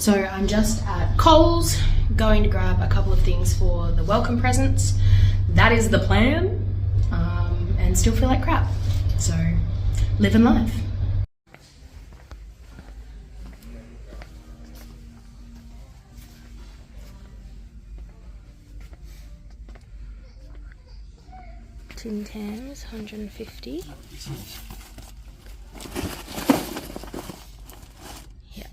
So I'm just at Coles, going to grab a couple of things for the welcome presents. That is the plan, and still feel like crap. So, living life. Tin Tams, 150. Yep.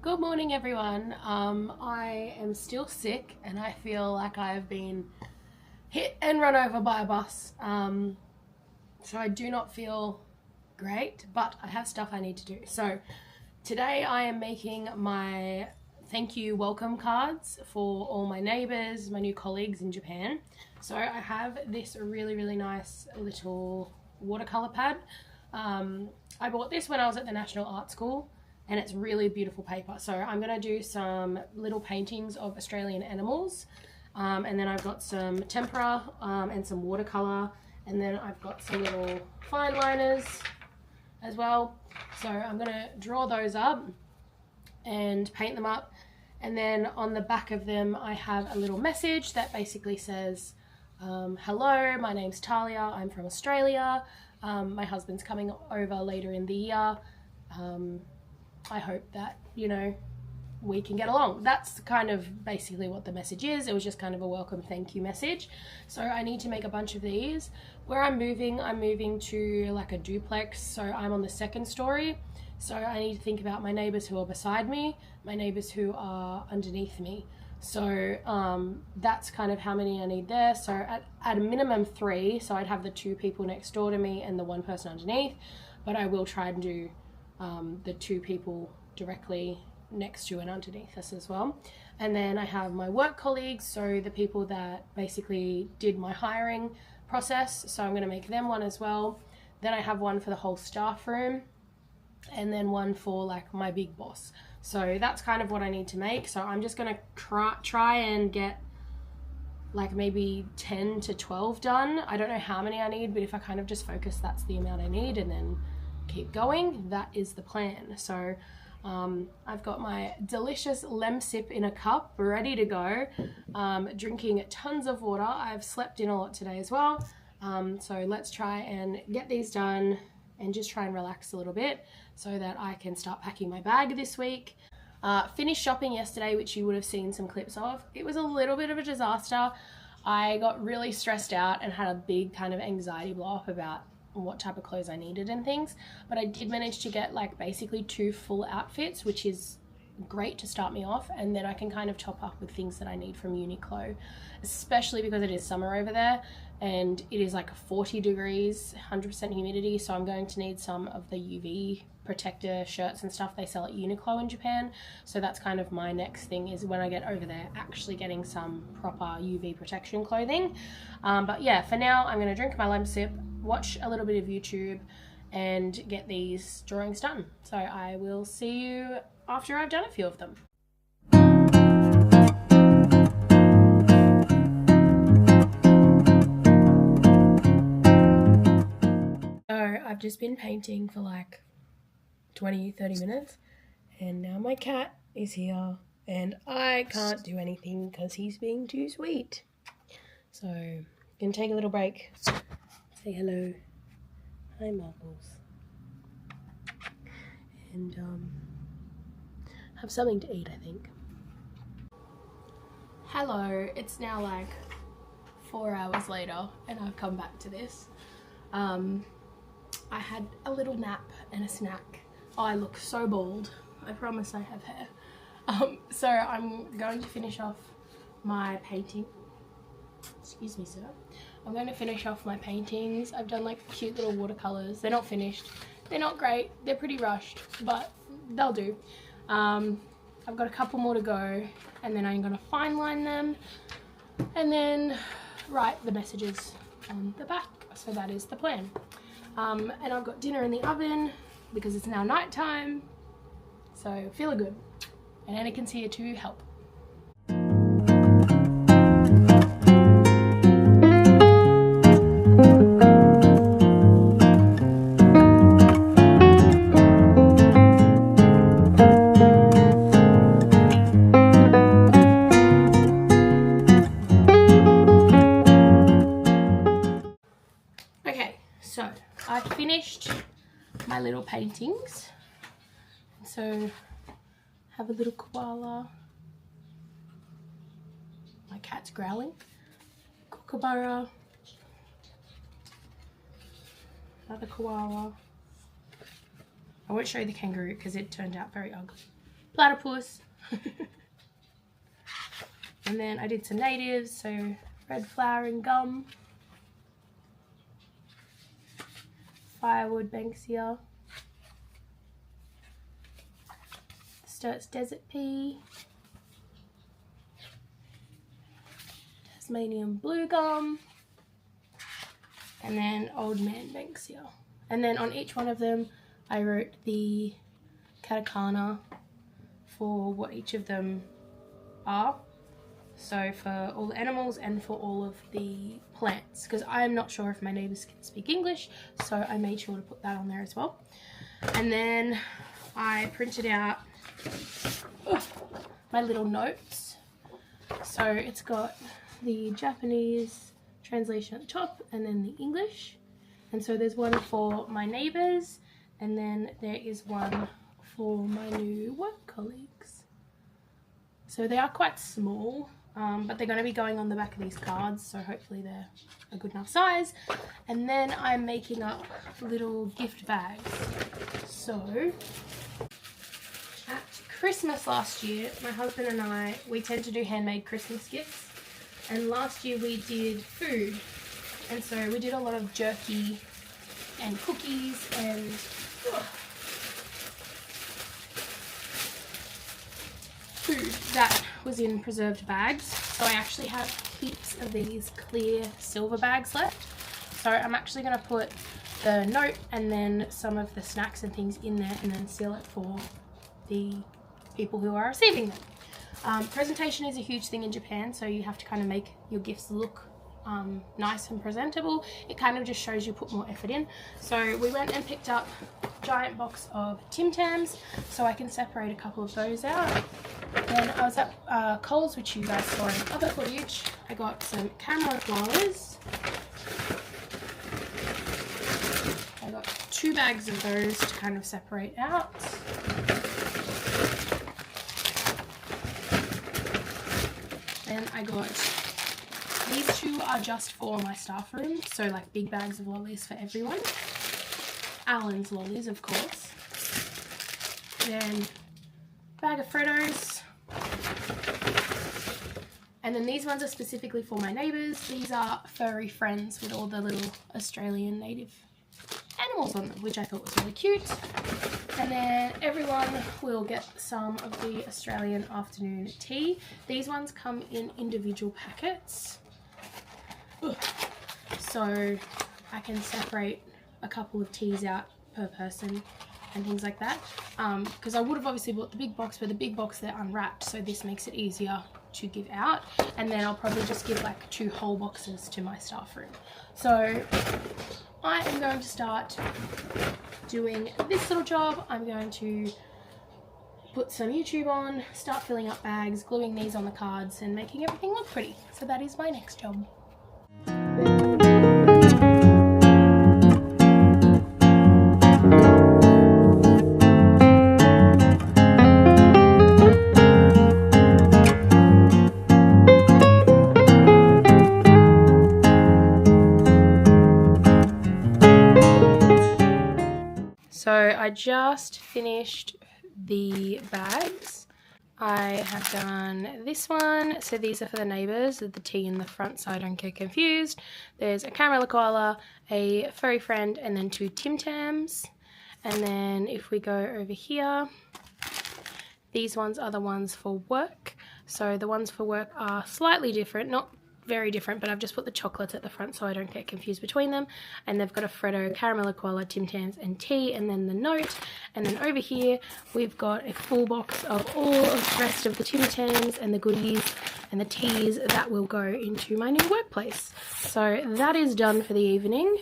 Good morning, everyone. I am still sick and I feel like I've been hit and run over by a bus. So I do not feel great, but I have stuff I need to do. So today I am making my thank you welcome cards for all my neighbours, my new colleagues in Japan. So I have this really nice little watercolour pad. I bought this when I was at the National Art School, and it's really beautiful paper. So I'm gonna do some little paintings of Australian animals, and then I've got some tempera and some watercolor, and then I've got some little fine liners as well. So I'm gonna draw those up and paint them up, and then on the back of them I have a little message that basically says, hello, my name's Talia, I'm from Australia, my husband's coming over later in the year. I hope that, you know, we can get along. That's kind of basically what the message is. It was just kind of a welcome thank you message. So I need to make a bunch of these. Where I'm moving to like a duplex, so I'm on the second story. So I need to think about my neighbours who are beside me, my neighbours who are underneath me. So that's kind of how many I need there. So at a minimum 3, so I'd have the 2 people next door to me and the 1 person underneath, but I will try and do the 2 people directly next to and underneath us as well. And then I have my work colleagues, so the people that basically did my hiring process, so I'm going to make them one as well. Then I have one for the whole staff room, and then one for like my big boss. So that's kind of what I need to make. So I'm just going to try and get like maybe 10 to 12 done. I don't know how many I need, but if I kind of just focus, that's the amount I need, and then keep going. That is the plan. So I've got my delicious lemsip in a cup ready to go, drinking tons of water. I've slept in a lot today as well, so let's try and get these done and just try and relax a little bit so that I can start packing my bag this week. Finished shopping yesterday, which you would have seen some clips of. It was a little bit of a disaster. I got really stressed out and had a big kind of anxiety blow up about what type of clothes I needed and things, but I did manage to get like basically 2 full outfits, which is great to start me off, and then I can kind of top up with things that I need from Uniqlo, especially because it is summer over there and it is like 40 degrees, 100% humidity, so I'm going to need some of the UV protector shirts and stuff they sell at Uniqlo in Japan. So that's kind of my next thing, is when I get over there actually getting some proper UV protection clothing. But yeah, for now I'm going to drink my lemsip, watch a little bit of YouTube, and get these drawings done. So I will see you after I've done a few of them. So I've just been painting for like 20-30 minutes, and now my cat is here and I can't do anything because he's being too sweet. So I'm gonna take a little break, say hello, hi Marbles, and have something to eat, I think. Hello, it's now like 4 hours later and I've come back to this. I had a little nap and a snack. Oh, I look so bald. I promise I have hair. So I'm going to finish off my painting. Excuse me, sir. I'm going to finish off my paintings. I've done like cute little watercolors. They're not finished. They're not great. They're pretty rushed, but they'll do. I've got a couple more to go, and then I'm going to fine line them and then write the messages on the back. So that is the plan. And I've got dinner in the oven because it's now night time. So feeling good. And Anakin's here to help. So I finished my little paintings. So have a little koala. My cat's growling. Kookaburra. Another koala. I won't show you the kangaroo because it turned out very ugly. Platypus. And then I did some natives, so red flowering gum. Firewood banksia, Sturt's desert pea, Tasmanian blue gum, and then old man banksia. And then on each one of them I wrote the katakana for what each of them are. So for all the animals and for all of the plants, because I'm not sure if my neighbours can speak English, so I made sure to put that on there as well. And then I printed out my little notes. So it's got the Japanese translation at the top and then the English. And so there's one for my neighbours, and then there is one for my new work colleagues. So they are quite small. But they're going to be going on the back of these cards, so hopefully they're a good enough size. And then I'm making up little gift bags. So at Christmas last year, my husband and I, we tend to do handmade Christmas gifts. And last year we did food. And so we did a lot of jerky and cookies and food that was in preserved bags. So I actually have heaps of these clear silver bags left. So I'm actually going to put the note and then some of the snacks and things in there and then seal it for the people who are receiving them. Presentation is a huge thing in Japan, so you have to kind of make your gifts look nice and presentable. It kind of just shows you put more effort in. So we went and picked up a giant box of Tams, so I can separate a couple of those out. Then I was at Coles, which you guys saw in other footage. I got some camera flowers. I got 2 bags of those to kind of separate out. Then I got, these 2 are just for my staff room, so like big bags of lollies for everyone. Alan's lollies, of course. Then bag of Freddos. And then these ones are specifically for my neighbours. These are furry friends with all the little Australian native animals on them, which I thought was really cute. And then everyone will get some of the Australian afternoon tea. These ones come in individual packets. So I can separate a couple of teas out per person and things like that. Because I would have obviously bought the big box, but the big box they're unwrapped, so this makes it easier to give out. And then I'll probably just give like 2 whole boxes to my staff room. So I am going to start doing this little job. I'm going to put some YouTube on, start filling up bags, gluing these on the cards and making everything look pretty. So that is my next job. So I just finished the bags. I have done this one. So these are for the Neighbours, with the T in the front so I don't get confused. There's a caramel koala, a furry friend, and then 2 Tams. And then if we go over here, these ones are the ones for work. So the ones for work are slightly different, not very different, but I've just put the chocolates at the front so I don't get confused between them. And they've got a Freddo, caramel koala, Tim Tams, and tea, and then the note. And then over here we've got a full box of all of the rest of the Tim Tams and the goodies and the teas that will go into my new workplace. So that is done for the evening.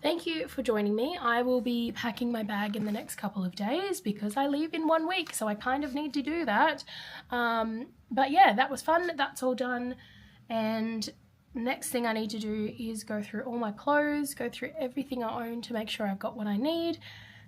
Thank you for joining me. I will be packing my bag in the next couple of days because I leave in 1 week, so I kind of need to do that. But yeah, that was fun. That's all done. And next thing I need to do is go through all my clothes, go through everything I own to make sure I've got what I need,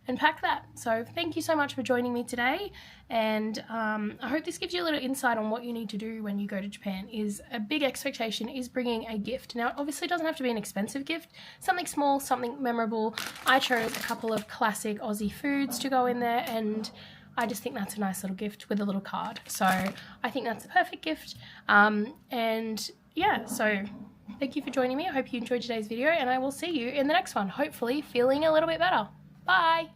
and pack that. So thank you so much for joining me today, and I hope this gives you a little insight on what you need to do when you go to Japan. Is a big expectation is bringing a gift. Now it obviously doesn't have to be an expensive gift, something small, something memorable. I chose a couple of classic Aussie foods to go in there, and I just think that's a nice little gift with a little card. So I think that's a perfect gift. And yeah, so thank you for joining me. I hope you enjoyed today's video, and I will see you in the next one, hopefully feeling a little bit better. Bye.